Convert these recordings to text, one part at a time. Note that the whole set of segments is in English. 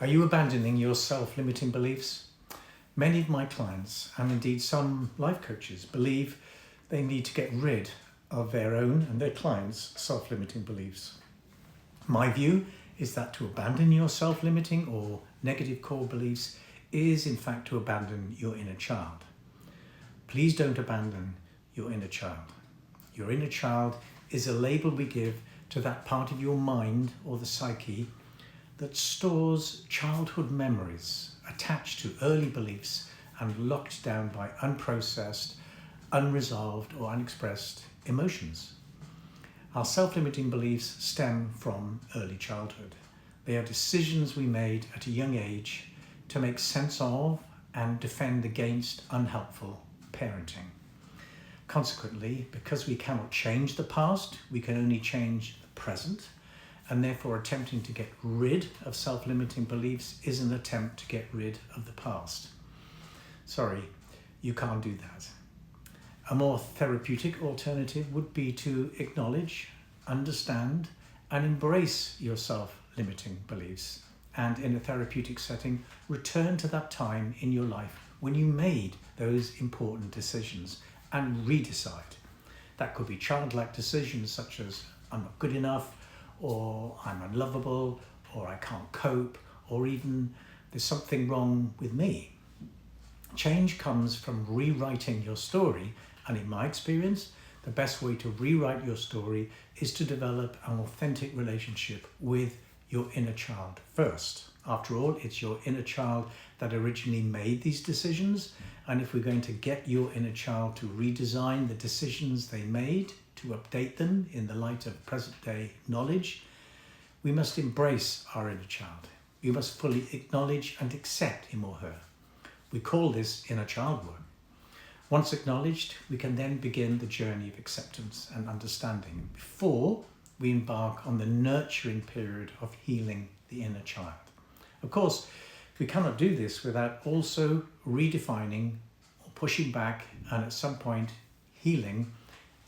Are you abandoning your self-limiting beliefs? Many of my clients, and indeed some life coaches, believe they need to get rid of their own and their clients' self-limiting beliefs. My view is that to abandon your self-limiting or negative core beliefs is in fact to abandon your inner child. Please don't abandon your inner child. Your inner child is a label we give to that part of your mind or the psyche that stores childhood memories attached to early beliefs and locked down by unprocessed, unresolved or unexpressed emotions. Our self-limiting beliefs stem from early childhood. They are decisions we made at a young age to make sense of and defend against unhelpful parenting. Consequently, because we cannot change the past, we can only change the present, and therefore attempting to get rid of self-limiting beliefs is an attempt to get rid of the past. Sorry, you can't do that. A more therapeutic alternative would be to acknowledge, understand, and embrace your self-limiting beliefs, and in a therapeutic setting, return to that time in your life when you made those important decisions and redecide. That could be childlike decisions such as I'm not good enough, or I'm unlovable, or I can't cope, or even there's something wrong with me. Change comes from rewriting your story, and in my experience, the best way to rewrite your story is to develop an authentic relationship with your inner child first. After all, it's your inner child that originally made these decisions, and if we're going to get your inner child to redesign the decisions they made, to update them in the light of present-day knowledge, we must embrace our inner child. We must fully acknowledge and accept him or her. We call this inner child work. Once acknowledged, we can then begin the journey of acceptance and understanding before we embark on the nurturing period of healing the inner child. Of course, we cannot do this without also redefining or pushing back and at some point healing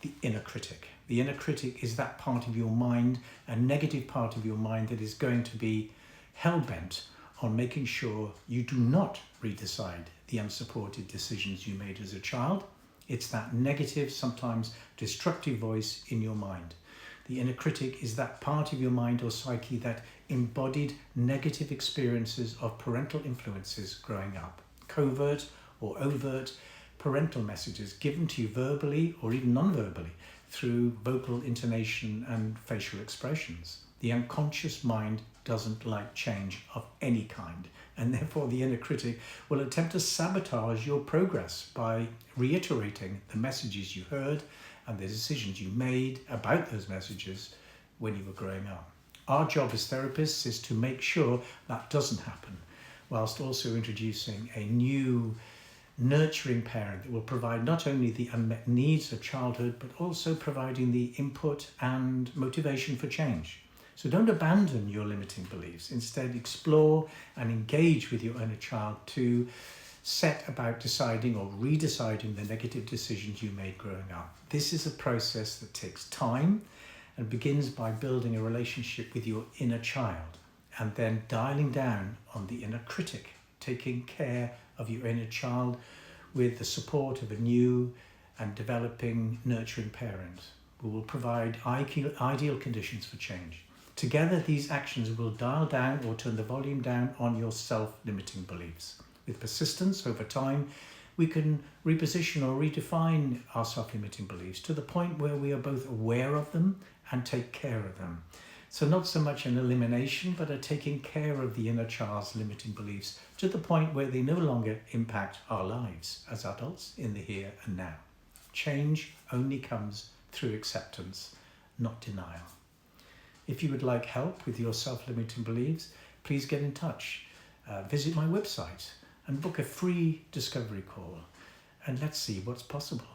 the inner critic. The inner critic is that part of your mind, a negative part of your mind that is going to be hell-bent on making sure you do not redecide the unsupported decisions you made as a child. It's that negative, sometimes destructive voice in your mind. The inner critic is that part of your mind or psyche that embodied negative experiences of parental influences growing up, covert or overt parental messages given to you verbally or even non-verbally through vocal intonation and facial expressions. The unconscious mind doesn't like change of any kind, and therefore the inner critic will attempt to sabotage your progress by reiterating the messages you heard and the decisions you made about those messages when you were growing up. Our job as therapists is to make sure that doesn't happen, whilst also introducing a new nurturing parent that will provide not only the unmet needs of childhood, but also providing the input and motivation for change. So don't abandon your limiting beliefs. Instead, explore and engage with your inner child to set about deciding or redeciding the negative decisions you made growing up. This is a process that takes time and begins by building a relationship with your inner child and then dialing down on the inner critic, taking care of your inner child with the support of a new and developing nurturing parent who will provide ideal conditions for change. Together, these actions will dial down or turn the volume down on your self-limiting beliefs. With persistence over time, we can reposition or redefine our self-limiting beliefs to the point where we are both aware of them and take care of them. So not so much an elimination, but a taking care of the inner child's limiting beliefs to the point where they no longer impact our lives as adults in the here and now. Change only comes through acceptance, not denial. If you would like help with your self-limiting beliefs, please get in touch. Visit my website and book a free discovery call, and let's see what's possible.